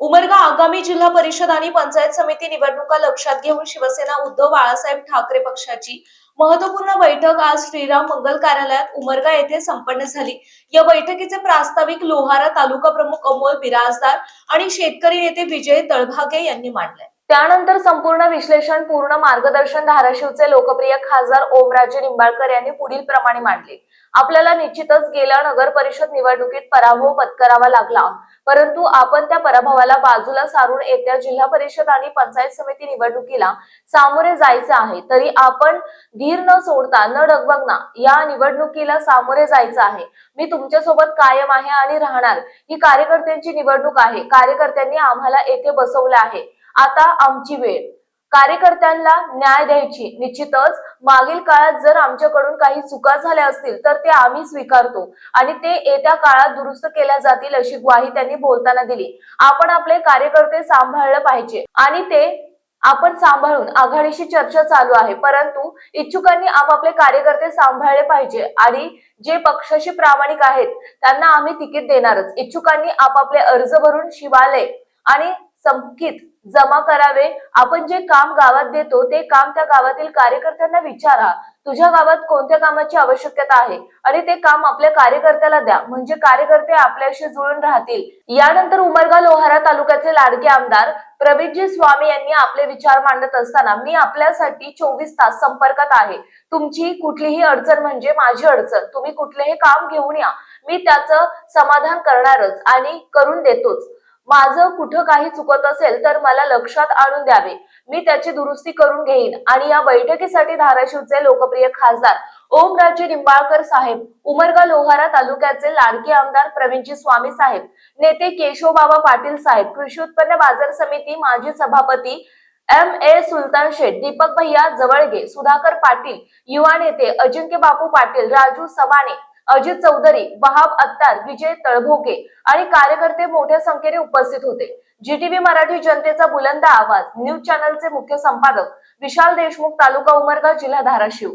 उमरगा आगामी जिल्हा परिषद आणि पंचायत समिती निवडणुका लक्षात घेऊन शिवसेना उद्धव बाळासाहेब ठाकरे पक्षाची महत्वपूर्ण बैठक आज श्रीराम मंगल कार्यालयात उमरगा येथे संपन्न झाली। या बैठकीचे प्रास्ताविक लोहारा तालुका प्रमुख अमोल बिराजदार आणि शेतकरी नेते विजय तळभागे यांनी मांडले। त्यानंतर संपूर्ण विश्लेषण पूर्ण मार्गदर्शन धाराशिवचे लोकप्रिय खासदार ओमराजे निंबाळकर यांनी पुढील प्रमाणे मांडले। आपल्याला निश्चितच गेल्या नगर परिषद निवडणुकीत पराभव पत्करावा लागला, परंतु आपण त्या पराभवाला बाजूला सारून येत्या जिल्हा परिषद आणि पंचायत समिती निवडणुकीला सामोरे जायचे आहे। तरी आपण धीर न सोडता न डगमगता या निवडणुकीला सामोरे जायचे आहे। मी तुमच्या सोबत कायम आहे आणि राहणार। ही कार्यकर्त्यांची निवडणूक आहे। कार्यकर्त्यांनी आम्हाला येथे बसवले आहे। आता आमची वेळ। कार्यकर्त्यांना न्याय द्यायची। निश्चितच मागील काळात जर आमच्याकडून काही चुका झाल्या असतील तर ते आम्ही स्वीकारतो आणि ते येत्या काळात दुरुस्त केल्या जातील अशी ग्वाही त्यांनी बोलताना दिली। आपण आपले कार्यकर्ते सांभाळले पाहिजे आणि ते आपण सांभाळून आघाडीशी चर्चा चालू आहे, परंतु इच्छुकांनी आपापले कार्यकर्ते सांभाळले पाहिजे आणि जे पक्षाशी प्रामाणिक आहेत त्यांना आम्ही तिकीट देणारच। इच्छुकांनी आपापले अर्ज भरून शिवालय आणि संकित जमा करावे। आपण जे काम गावात देतो ते काम त्या गावातील कार्यकर्त्यांना विचारा, तुझ्या गावात कोणत्या कामाची आवश्यकता आहे आणि ते काम आपल्या कार्यकर्त्याला द्या, म्हणजे कार्यकर्ते आपल्याशी जुळून राहतील। यानंतर उमरगा लोहारा तालुक्याचे लाडके आमदार प्रवीणजी स्वामी यांनी आपले विचार मांडत असताना, मी आपल्यासाठी 24 तास संपर्कात आहे। तुमची कुठलीही अडचण म्हणजे माझी अडचण। तुम्ही कुठलेही काम घेऊन या, मी त्याचं समाधान करणारच आणि करून देतोच। माझं कुठं काही चुकत असेल तर मला लक्षात आणून द्यावे, मी त्याची दुरुस्ती करून घेईन। आणि या बैठकीसाठी धाराशिवचे लोकप्रिय खासदार ओमराजे निंबाळकर साहेब, उमरगा लोहारा तालुक्याचे लाडके आमदार प्रवीणजी स्वामी साहेब, नेते केशवबाबा पाटील साहेब, कृषी उत्पन्न बाजार समिती माजी सभापती M.A. सुलतान शेठ, दीपक भैया जवळगे, सुधाकर पाटील, युवा नेते अजिंक्य बापू पाटील, राजू सवाणे, अजित चौधरी, वहाब अत्तार, विजय तळभोगे आणि कार्यकर्ते मोठ्या संख्येने उपस्थित होते। GTV मराठी जनतेचा बुलंद आवाज न्यूज चॅनलचे मुख्य संपादक विशाल देशमुख, तालुका उमरगा, जिल्हा धाराशिव।